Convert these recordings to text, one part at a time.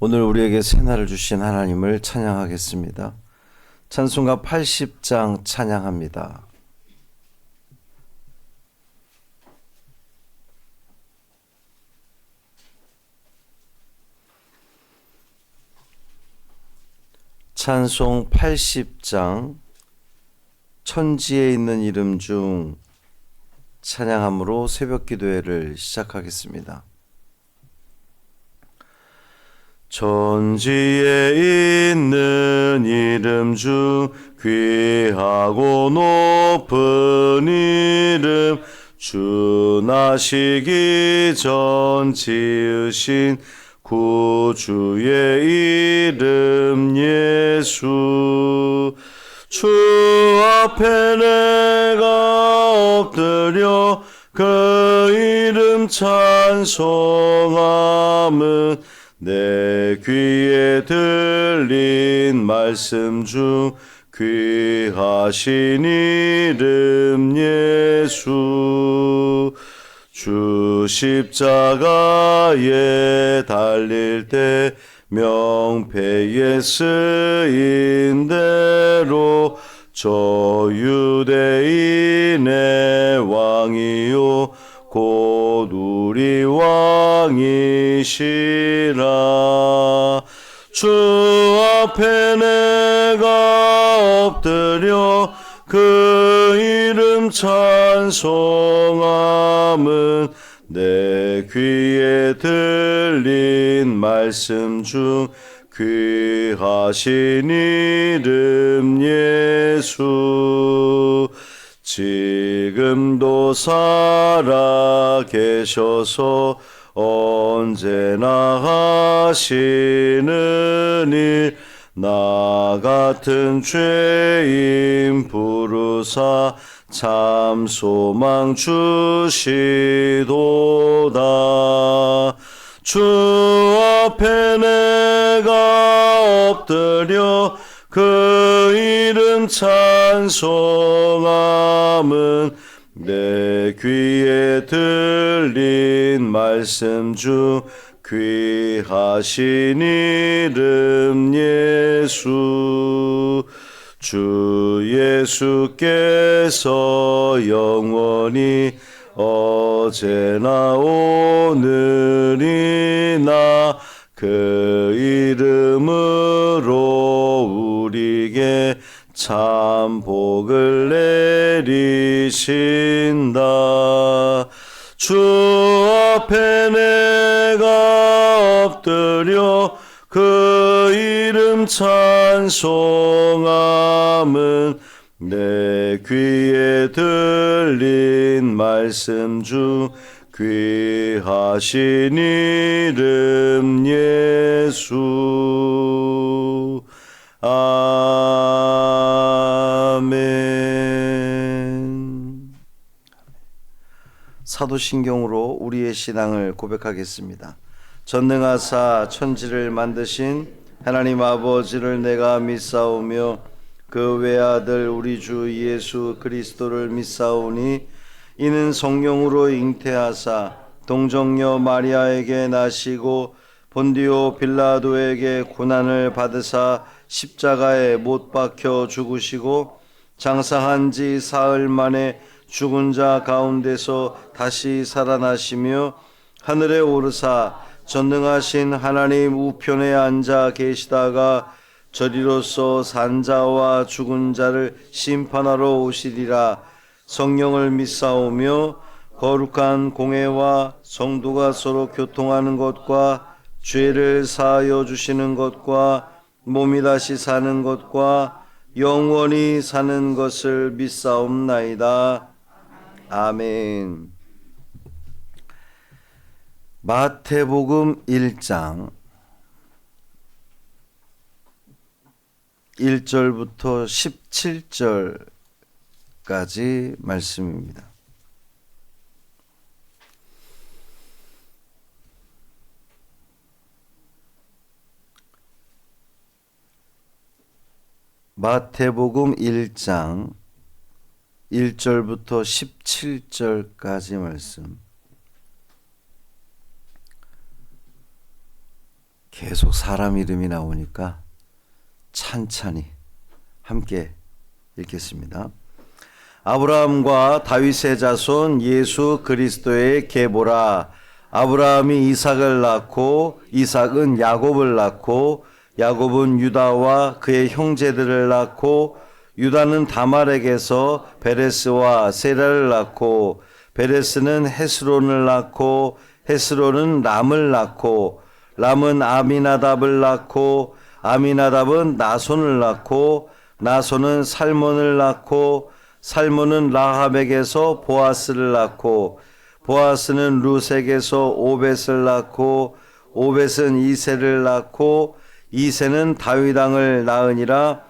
오늘 우리에게 새날을 주신 하나님을 찬양하겠습니다. 찬송가 80장 찬양합니다. 찬송 80장 천지에 있는 이름 중 찬양함으로 새벽 기도회를 시작하겠습니다. 천지에 있는 이름 중 귀하고 높은 이름, 주 나시기 전 지으신 구주의 이름 예수. 주 앞에 내가 엎드려 그 이름 찬송함은 내 귀에 들린 말씀 중 귀하신 이름 예수. 주 십자가에 달릴 때 명패에 쓰인 대로 저 유대인의 왕이요 곧 우리 왕이시라. 주 앞에 내가 엎드려 그 이름 찬송함은 내 귀에 들린 말씀 중 귀하신 이름 예수. 지금도 살아 계셔서 언제나 하시는 일, 나 같은 죄인 부르사 참 소망 주시도다. 주 앞에 내가 엎드려 그 이름 찬송함은 내 귀에 들린 말씀 중 귀하신 이름 예수. 주 예수께서 영원히 어제나 오늘이나 그 이름으로 우리에게 참 복을 내리신다. 주 앞에 내가 엎드려 그 이름 찬송함은 내 귀에 들린 말씀 중 귀하신 이름 예수. 아멘. 사도신경으로 우리의 신앙을 고백하겠습니다. 전능하사 천지를 만드신 하나님 아버지를 내가 믿사오며 그 외아들 우리 주 예수 그리스도를 믿사오니 이는 성령으로 잉태하사 동정녀 마리아에게 나시고 본디오 빌라도에게 고난을 받으사 십자가에 못 박혀 죽으시고 장사한 지 사흘 만에 죽은 자 가운데서 다시 살아나시며 하늘에 오르사 전능하신 하나님 우편에 앉아 계시다가 저리로서 산자와 죽은 자를 심판하러 오시리라. 성령을 믿사오며 거룩한 공회와 성도가 서로 교통하는 것과 죄를 사하여 주시는 것과 몸이 다시 사는 것과 영원히 사는 것을 믿사옵나이다. 아멘. 마태복음 1장 1절부터 17절까지 말씀입니다. 마태복음 1장 1절부터 17절까지 말씀. 계속 사람 이름이 나오니까 찬찬히 함께 읽겠습니다. 아브라함과 다윗의 자손 예수 그리스도의 계보라. 아브라함이 이삭을 낳고 이삭은 야곱을 낳고 야곱은 유다와 그의 형제들을 낳고 유다는 다말에게서 베레스와 세라를 낳고 베레스는 헤스론을 낳고 헤스론은 람을 낳고 람은 아미나답을 낳고 아미나답은 나손을 낳고 나손은 살몬을 낳고 살몬은 라합에게서 보아스를 낳고 보아스는 룻에게서 오벳을 낳고 오벳은 이새를 낳고 이새는 다윗 왕을 낳으니라.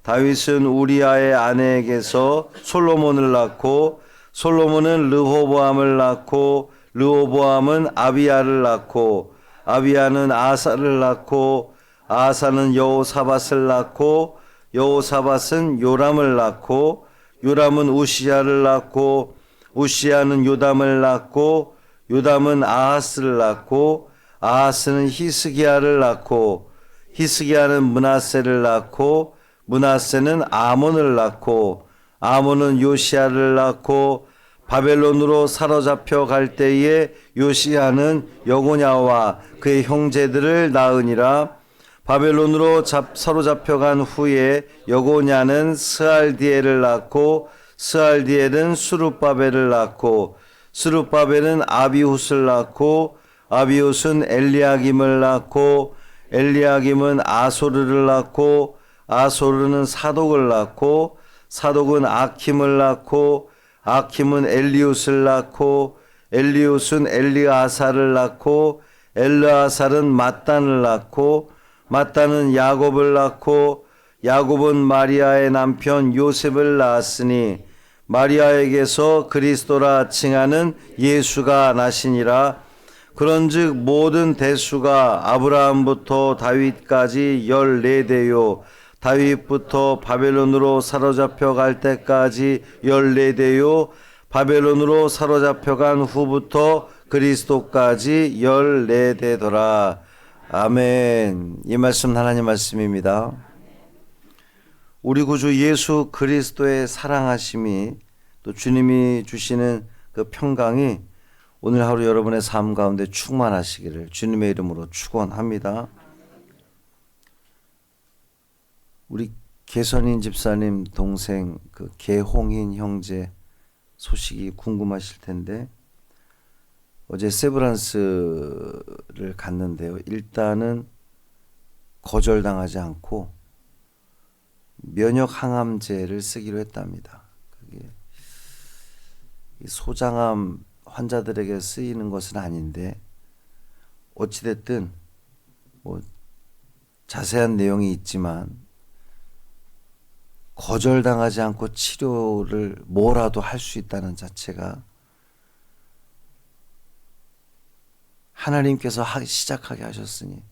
다윗은 우리아의 아내에게서 솔로몬을 낳고 솔로몬은 르호보암을 낳고 르호보암은 아비야를 낳고 아비야는 아사를 낳고 아사는 여호사밧을 낳고 여호사밧은 요람을 낳고 요람은 우시야를 낳고 우시야는 요담을 낳고 요담은 아하스를 낳고 아하스는 히스기야를 낳고 히스기야는 므낫세를 낳고 므낫세는 아몬을 낳고 아몬은 요시야를 낳고 바벨론으로 사로잡혀 갈 때에 요시야는 여고냐와 그의 형제들을 낳으니라. 바벨론으로 사로잡혀 간 후에 여고냐는 스알디엘을 낳고 스알디엘은 수룹바벨을 낳고 수룹바벨은 아비훗을 낳고 아비훗은 엘리야김을 낳고 엘리야김은 아소르를 낳고 아소르는 사독을 낳고 사독은 아킴을 낳고 아킴은 엘리웃을 낳고 엘리웃은 엘리아사를 낳고 엘리아사는 mat단을 낳고 mat단은 야곱을 낳고 야곱은 마리아의 남편 요셉을 낳았으니 마리아에게서 그리스도라 칭하는 예수가 나시니라. 그런즉 모든 대수가 아브라함부터 다윗까지 14대요 다윗부터 바벨론으로 사로잡혀 갈 때까지 14대요 바벨론으로 사로잡혀 간 후부터 그리스도까지 14대더라. 아멘. 이 말씀 하나님 말씀입니다. 우리 구주 예수 그리스도의 사랑하심이 또 주님이 주시는 그 평강이 오늘 하루 여러분의 삶 가운데 충만하시기를 주님의 이름으로 축원합니다. 우리 개선인 집사님 동생 그 개홍인 형제 소식이 궁금하실 텐데 어제 세브란스를 갔는데요. 일단은 거절당하지 않고 면역 항암제를 쓰기로 했답니다. 그게 소장암 환자들에게 쓰이는 것은 아닌데 어찌됐든 뭐 자세한 내용이 있지만 거절당하지 않고 치료를 뭐라도 할 수 있다는 자체가 하나님께서 시작하게 하셨으니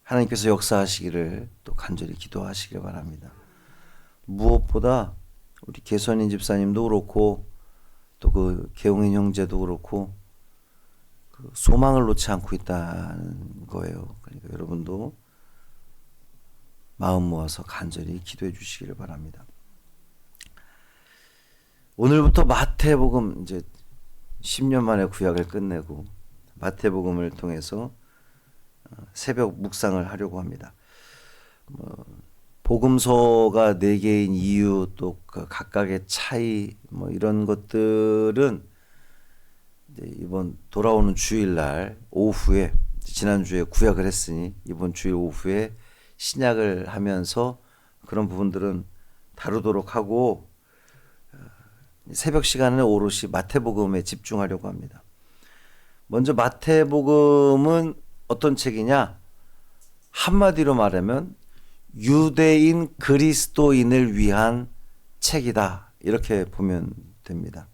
하나님께서 역사하시기를 또 간절히 기도하시길 바랍니다. 무엇보다 우리 개선인 집사님도 그렇고 또 그 개홍인 형제도 그렇고 그 소망을 놓지 않고 있다는 거예요. 그러니까 여러분도 마음 모아서 간절히 기도해 주시기를 바랍니다. 오늘부터 마태복음 이제 10년 만에 구약을 끝내고 마태복음을 통해서 새벽 묵상을 하려고 합니다. 복음서가 4개인 이유 또 각각의 차이 뭐 이런 것들은 이제 이번 돌아오는 주일날 오후에 지난주에 구약을 했으니 이번 주일 오후에 신약을 하면서 그런 부분들은 다루도록 하고 새벽 시간에 오롯이 마태복음에 집중하려고 합니다. 먼저 마태복음은 어떤 책이냐? 한마디로 말하면 유대인 그리스도인을 위한 책이다. 이렇게 보면 됩니다.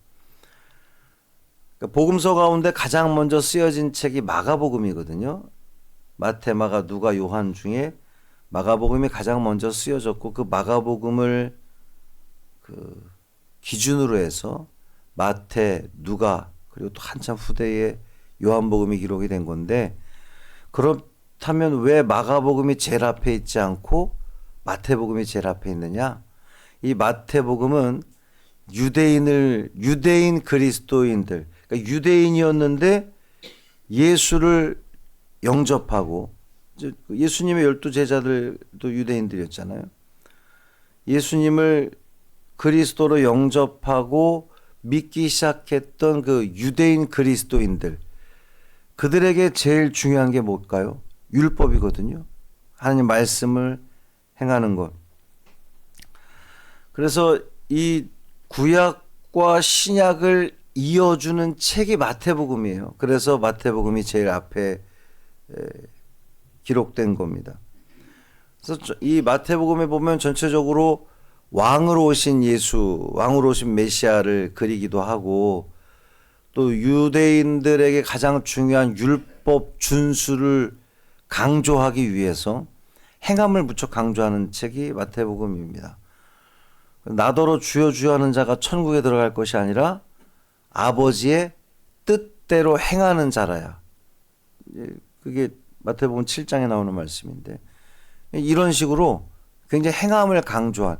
그러니까 복음서 가운데 가장 먼저 쓰여진 책이 마가복음이거든요. 마태, 마가, 누가, 요한 중에 마가복음이 가장 먼저 쓰여졌고 그 마가복음을 그 기준으로 해서 마태, 누가 그리고 또 한참 후대에 요한복음이 기록이 된 건데 그렇다면 왜 마가복음이 제일 앞에 있지 않고 마태복음이 제일 앞에 있느냐? 이 마태복음은 유대인 그리스도인들, 그러니까 유대인이었는데 예수를 영접하고, 예수님의 12제자들도 유대인들이었잖아요. 예수님을 그리스도로 영접하고 믿기 시작했던 그 유대인 그리스도인들, 그들에게 제일 중요한 게 뭘까요? 율법이거든요. 하나님 말씀을 행하는 것. 그래서 이 구약과 신약을 이어주는 책이 마태복음이에요. 그래서 마태복음이 제일 앞에 기록된 겁니다. 그래서 이 마태복음에 보면 전체적으로 왕으로 오신 예수, 왕으로 오신 메시아를 그리기도 하고, 또 유대인들에게 가장 중요한 율법 준수를 강조하기 위해서 행함을 무척 강조하는 책이 마태복음입니다. 나더러 주여 주여 하는 자가 천국에 들어갈 것이 아니라 아버지의 뜻대로 행하는 자라야. 그게 마태복음 7장에 나오는 말씀인데, 이런 식으로 굉장히 행함을 강조한,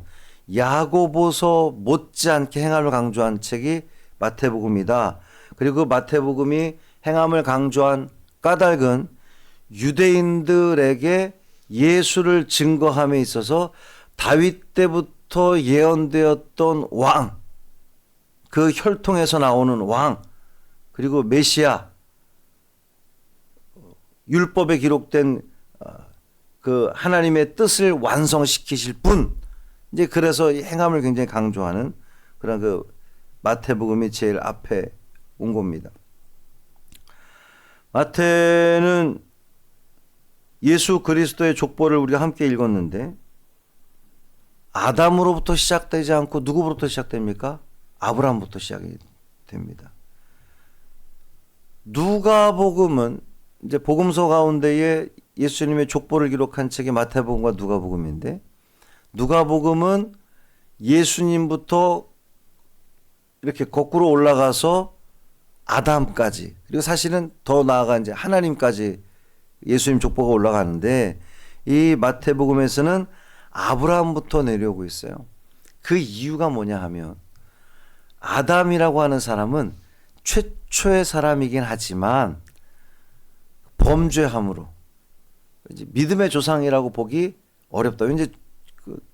야고보서 못지않게 행함을 강조한 책이 마태복음이다. 그리고 마태복음이 행함을 강조한 까닭은 유대인들에게 예수를 증거함에 있어서 다윗 때부터 예언되었던 왕, 그 혈통에서 나오는 왕, 그리고 메시아, 율법에 기록된 그 하나님의 뜻을 완성시키실 분, 이제 그래서 행함을 굉장히 강조하는 그런 그 마태복음이 제일 앞에 온 겁니다. 마태는 예수 그리스도의 족보를 우리가 함께 읽었는데, 아담으로부터 시작되지 않고 누구부터 시작됩니까? 아브라함부터 시작이 됩니다. 누가복음은 이제 복음서 가운데에 예수님의 족보를 기록한 책이 마태복음과 누가복음인데, 누가복음은 예수님부터 이렇게 거꾸로 올라가서 아담까지, 그리고 사실은 더 나아가 이제 하나님까지 예수님 족보가 올라가는데, 이 마태복음에서는 아브라함부터 내려오고 있어요. 그 이유가 뭐냐 하면, 아담이라고 하는 사람은 최초의 사람이긴 하지만 범죄함으로 이제 믿음의 조상이라고 보기 어렵다. 이제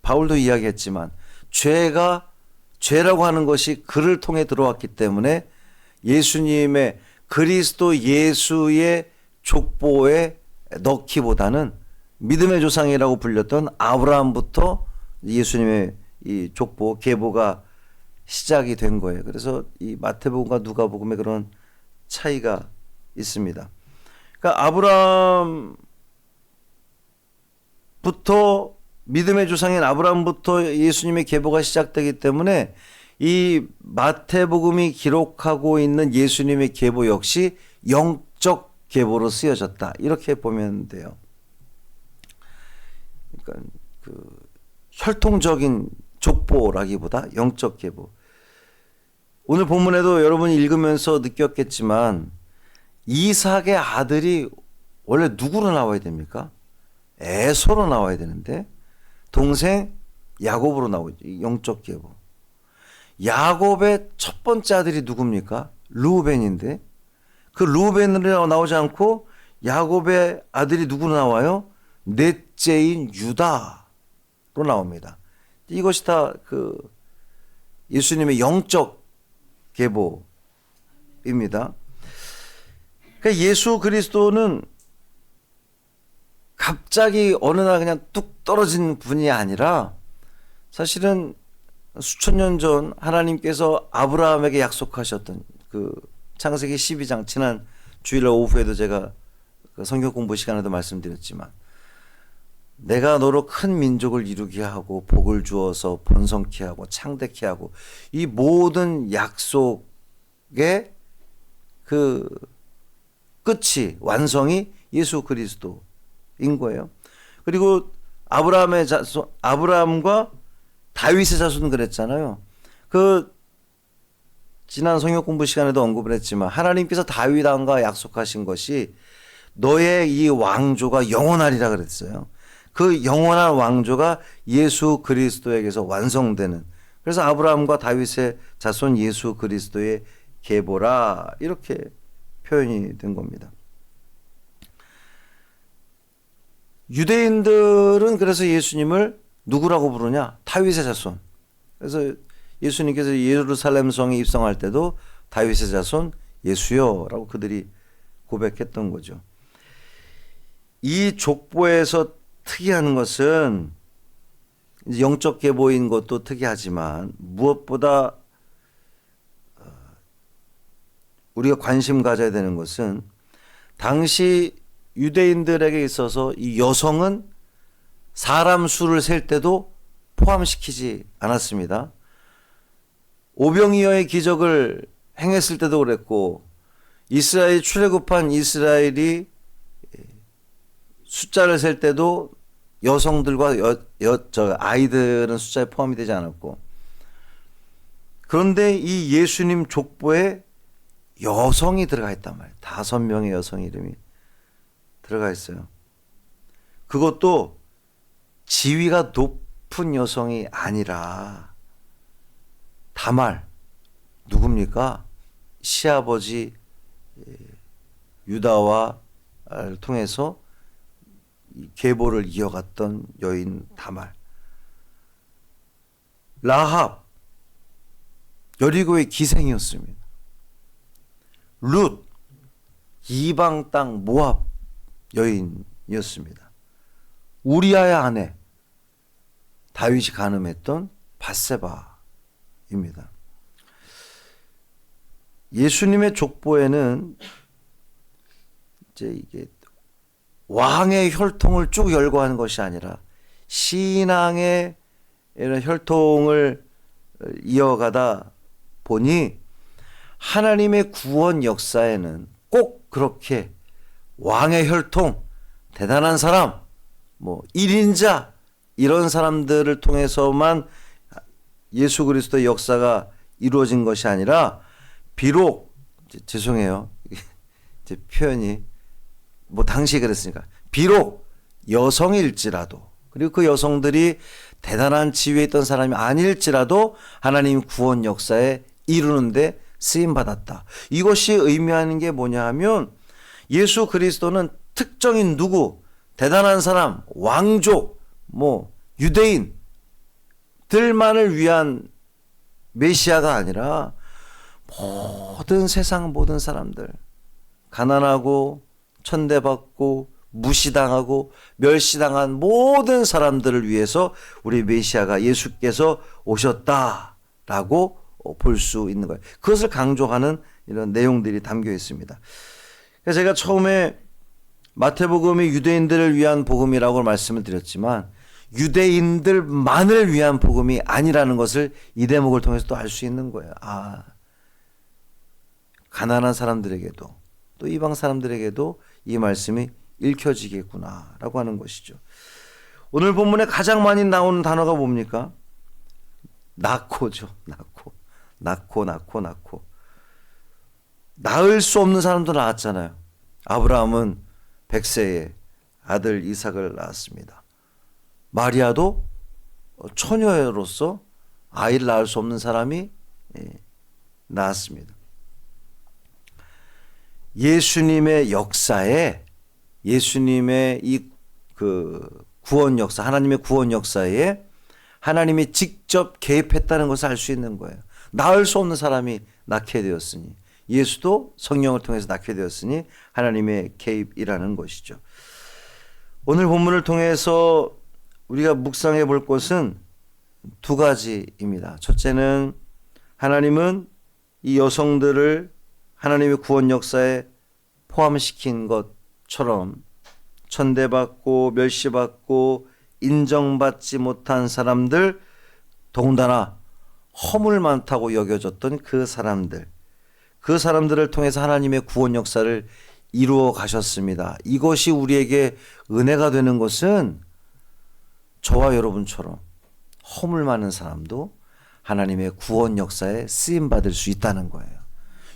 바울도 이야기했지만 죄라고 하는 것이 그를 통해 들어왔기 때문에 예수님의 그리스도 예수의 족보에 넣기보다는 믿음의 조상이라고 불렸던 아브라함부터 예수님의 이 족보 계보가 시작이 된 거예요. 그래서 이 마태복음과 누가복음에 그런 차이가 있습니다. 그러니까 아브라함부터, 믿음의 조상인 아브라함부터 예수님의 계보가 시작되기 때문에 이 마태복음이 기록하고 있는 예수님의 계보 역시 영적 계보로 쓰여졌다. 이렇게 보면 돼요. 그러니까 그 혈통적인 족보라기보다 영적 계보. 오늘 본문에도 여러분이 읽으면서 느꼈겠지만 이삭의 아들이 원래 누구로 나와야 됩니까? 에서로 나와야 되는데 동생 야곱으로 나오죠. 영적 계보. 야곱의 첫 번째 아들이 누굽니까? 르우벤인데 그 르우벤으로 나오지 않고 야곱의 아들이 누구로 나와요? 넷째인 유다로 나옵니다. 이것이 다 그 예수님의 영적 계보입니다. 그러니까 예수 그리스도는 갑자기 어느 날 그냥 뚝 떨어진 분이 아니라 사실은 수천 년 전 하나님께서 아브라함에게 약속하셨던 그 창세기 12장, 지난 주일날 오후에도 제가 그 성경 공부 시간에도 말씀드렸지만, 내가 너로 큰 민족을 이루게 하고 복을 주어서 번성케 하고 창대케 하고, 이 모든 약속의 그 끝이, 완성이 예수 그리스도인 거예요. 그리고 아브라함과 다윗의 자손은 그랬잖아요. 그 지난 성경 공부 시간에도 언급을 했지만 하나님께서 다윗 왕과 약속하신 것이 너의 이 왕조가 영원하리라 그랬어요. 그 영원한 왕조가 예수 그리스도에게서 완성되는, 그래서 아브라함과 다윗의 자손 예수 그리스도의 계보라 이렇게 표현이 된 겁니다. 유대인들은 그래서 예수님을 누구라고 부르냐? 다윗의 자손. 그래서 예수님께서 예루살렘 성에 입성할 때도 다윗의 자손 예수여라고 그들이 고백했던 거죠. 이 족보에서 특이한 것은 영적 계보인 것도 특이하지만 무엇보다 우리가 관심 가져야 되는 것은 당시 유대인들에게 있어서 이 여성은 사람 수를 셀 때도 포함시키지 않았습니다. 오병이어의 기적을 행했을 때도 그랬고, 이스라엘 출애굽한 이스라엘이 숫자를 셀 때도 여성들과 아이들은 숫자에 포함이 되지 않았고, 그런데 이 예수님 족보에 여성이 들어가 있단 말이에요. 5명의 여성 이름이 들어가 있어요. 그것도 지위가 높은 여성이 아니라 다말, 누굽니까? 시아버지 유다와를 통해서 계보를 이어갔던 여인 다말, 라합, 여리고의 기생이었습니다. 룻, 이방 땅 모압 여인이었습니다. 우리아의 아내, 다윗이 간음했던 밧세바입니다. 예수님의 족보에는 이제 이게 왕의 혈통을 쭉 열거하는 것이 아니라 신앙의 이런 혈통을 이어가다 보니 하나님의 구원 역사에는 꼭 그렇게 왕의 혈통, 대단한 사람, 뭐 1인자 이런 사람들을 통해서만 예수 그리스도의 역사가 이루어진 것이 아니라, 비록 죄송해요, 이제 표현이 뭐 당시에 그랬으니까, 비록 여성일지라도, 그리고 그 여성들이 대단한 지위에 있던 사람이 아닐지라도 하나님 구원 역사에 이루는데 쓰임 받았다. 이것이 의미하는 게 뭐냐 하면, 예수 그리스도는 특정인 누구, 대단한 사람, 왕족, 뭐 유대인들만을 위한 메시아가 아니라 모든 세상 모든 사람들, 가난하고 천대받고 무시당하고 멸시당한 모든 사람들을 위해서 우리 메시아가 예수께서 오셨다라고 볼 수 있는 거예요. 그것을 강조하는 이런 내용들이 담겨 있습니다. 그래서 제가 처음에 마태복음이 유대인들을 위한 복음이라고 말씀을 드렸지만, 유대인들만을 위한 복음이 아니라는 것을 이 대목을 통해서 또 알 수 있는 거예요. 아, 가난한 사람들에게도 또 이방 사람들에게도 이 말씀이 읽혀지겠구나라고 하는 것이죠. 오늘 본문에 가장 많이 나오는 단어가 뭡니까? 낳고죠. 낳고. 낳을 수 없는 사람도 낳았잖아요. 아브라함은 100세에 아들 이삭을 낳았습니다. 마리아도 처녀로서 아이를 낳을 수 없는 사람이 낳았습니다. 예수님의 역사에, 예수님의 이 구원 역사, 하나님의 구원 역사에 하나님이 직접 개입했다는 것을 알 수 있는 거예요. 낳을 수 없는 사람이 낳게 되었으니, 예수도 성령을 통해서 낳게 되었으니 하나님의 개입이라는 것이죠. 오늘 본문을 통해서 우리가 묵상해 볼 것은 두 가지입니다. 첫째는 하나님은 이 여성들을 하나님의 구원 역사에 포함시킨 것처럼 천대받고 멸시받고 인정받지 못한 사람들, 더군다나 허물 많다고 여겨졌던 그 사람들을 통해서 하나님의 구원 역사를 이루어 가셨습니다. 이것이 우리에게 은혜가 되는 것은 저와 여러분처럼 허물 많은 사람도 하나님의 구원 역사에 쓰임 받을 수 있다는 거예요.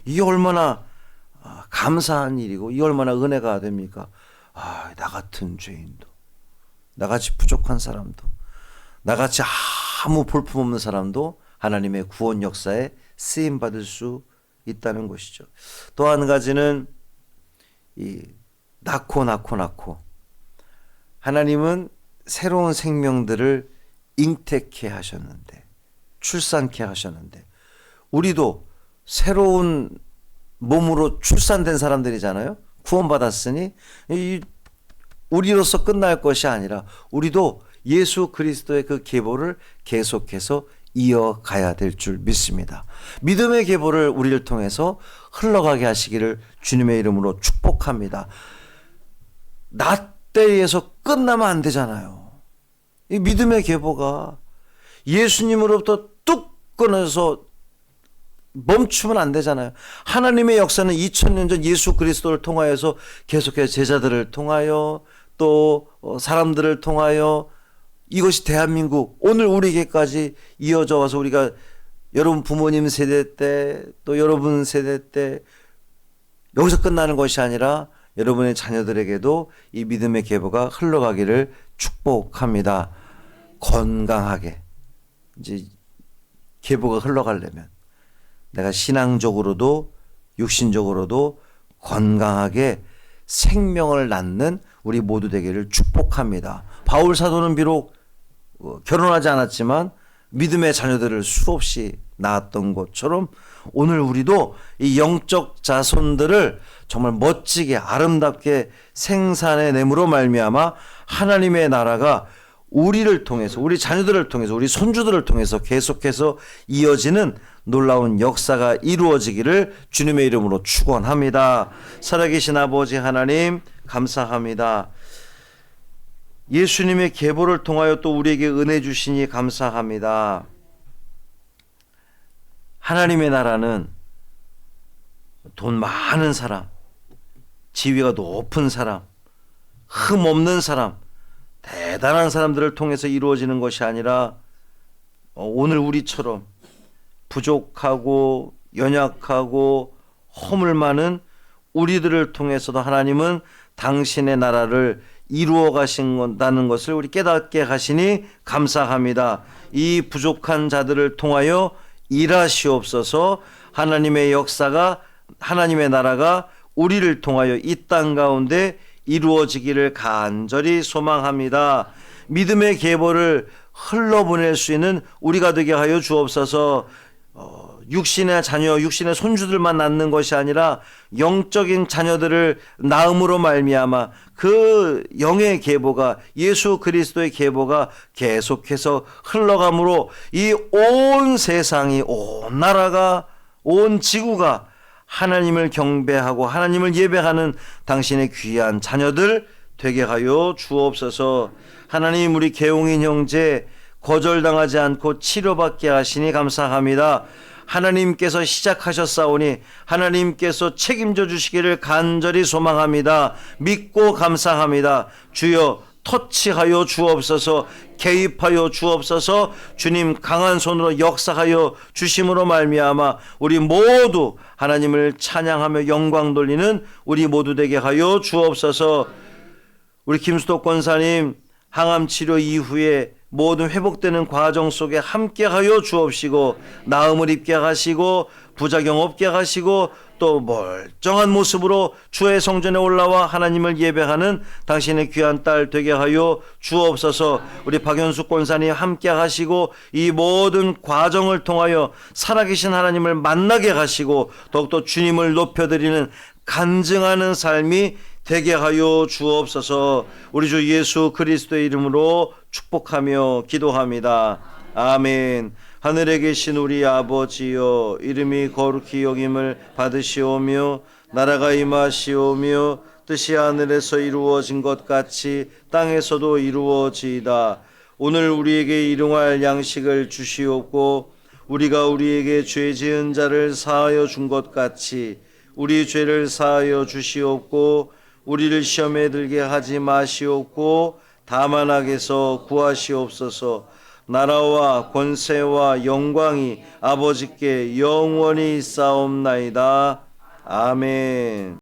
이게 얼마나 감사한 일이고 이 얼마나 은혜가 됩니까? 나 같은 죄인도, 나같이 부족한 사람도, 나같이 아무 볼품없는 사람도 하나님의 구원 역사에 쓰임받을 수 있다는 것이죠. 또 한 가지는 낳고 하나님은 새로운 생명들을 잉태케 하셨는데, 출산케 하셨는데, 우리도 새로운 몸으로 출산된 사람들이잖아요. 구원받았으니 우리로서 끝날 것이 아니라 우리도 예수 그리스도의 그 계보를 계속해서 이어가야 될 줄 믿습니다. 믿음의 계보를 우리를 통해서 흘러가게 하시기를 주님의 이름으로 축복합니다. 나 때에서 끝나면 안 되잖아요. 이 믿음의 계보가 예수님으로부터 뚝 끊어서 멈추면 안 되잖아요. 하나님의 역사는 2000년 전 예수 그리스도를 통하여서 계속해서 제자들을 통하여 또 사람들을 통하여 이것이 대한민국 오늘 우리에게까지 이어져 와서 우리가 여러분 부모님 세대 때 또 여러분 세대 때 여기서 끝나는 것이 아니라 여러분의 자녀들에게도 이 믿음의 계보가 흘러가기를 축복합니다. 건강하게 이제 계보가 흘러가려면 내가 신앙적으로도 육신적으로도 건강하게 생명을 낳는 우리 모두 되기를 축복합니다. 바울 사도는 비록 결혼하지 않았지만 믿음의 자녀들을 수없이 낳았던 것처럼 오늘 우리도 이 영적 자손들을 정말 멋지게 아름답게 생산해냄으로 말미암아 하나님의 나라가 우리를 통해서 우리 자녀들을 통해서 우리 손주들을 통해서 계속해서 이어지는 놀라운 역사가 이루어지기를 주님의 이름으로 축원합니다. 살아계신 아버지 하나님 감사합니다. 예수님의 계보를 통하여 또 우리에게 은혜 주시니 감사합니다. 하나님의 나라는 돈 많은 사람, 지위가 높은 사람, 흠 없는 사람, 대단한 사람들을 통해서 이루어지는 것이 아니라 오늘 우리처럼 부족하고 연약하고 허물 많은 우리들을 통해서도 하나님은 당신의 나라를 이루어 가신다는 것을 우리 깨닫게 하시니 감사합니다. 이 부족한 자들을 통하여 일하시옵소서. 하나님의 역사가 하나님의 나라가 우리를 통하여 이 땅 가운데 이루어지기를 간절히 소망합니다. 믿음의 계보를 흘러보낼 수 있는 우리가 되게 하여 주옵소서. 육신의 자녀, 육신의 손주들만 낳는 것이 아니라 영적인 자녀들을 낳음으로 말미암아 그 영의 계보가 예수 그리스도의 계보가 계속해서 흘러가므로 이 온 세상이 온 나라가 온 지구가 하나님을 경배하고 하나님을 예배하는 당신의 귀한 자녀들 되게 하여 주옵소서. 하나님 우리 계홍인 형제 거절당하지 않고 치료받게 하시니 감사합니다. 하나님께서 시작하셨사오니 하나님께서 책임져 주시기를 간절히 소망합니다. 믿고 감사합니다. 주여 터치하여 주옵소서. 개입하여 주옵소서. 주님 강한 손으로 역사하여 주심으로 말미암아 우리 모두 하나님을 찬양하며 영광 돌리는 우리 모두 되게 하여 주옵소서. 우리 김수덕 권사님 항암 치료 이후에 모든 회복되는 과정 속에 함께하여 주옵시고 나음을 입게 하시고 부작용 없게 하시고 또 멀쩡한 모습으로 주의 성전에 올라와 하나님을 예배하는 당신의 귀한 딸 되게 하여 주옵소서. 우리 박연숙 권사님 함께 하시고 이 모든 과정을 통하여 살아계신 하나님을 만나게 하시고 더욱더 주님을 높여드리는 간증하는 삶이 되게 하여 주옵소서. 우리 주 예수 그리스도의 이름으로 축복하며 기도합니다. 아멘. 하늘에 계신 우리 아버지여, 이름이 거룩히 여김을 받으시오며 나라가 임하시오며 뜻이 하늘에서 이루어진 것 같이 땅에서도 이루어지이다. 오늘 우리에게 일용할 양식을 주시옵고 우리가 우리에게 죄 지은 자를 사하여 준 것 같이 우리 죄를 사하여 주시옵고 우리를 시험에 들게 하지 마시옵고 다만 악에서 구하시옵소서. 나라와 권세와 영광이 아버지께 영원히 있사옵나이다. 아멘.